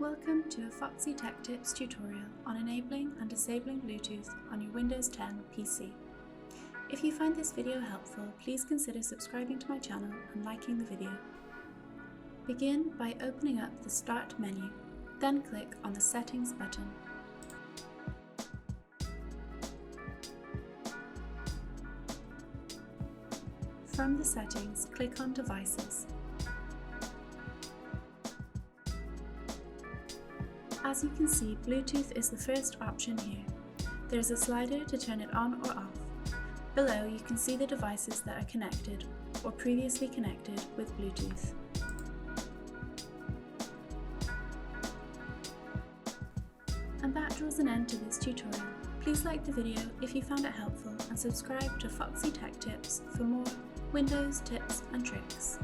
Welcome to a Foxy Tech Tips tutorial on enabling and disabling Bluetooth on your Windows 10 PC. If you find this video helpful, please consider subscribing to my channel and liking the video. Begin by opening up the Start menu, then click on the Settings button. From the settings, click on Devices. As you can see, Bluetooth is the first option here. There is a slider to turn it on or off. Below, you can see the devices that are connected or previously connected with Bluetooth. And that draws an end to this tutorial. Please like the video if you found it helpful and subscribe to Foxy Tech Tips for more Windows tips and tricks.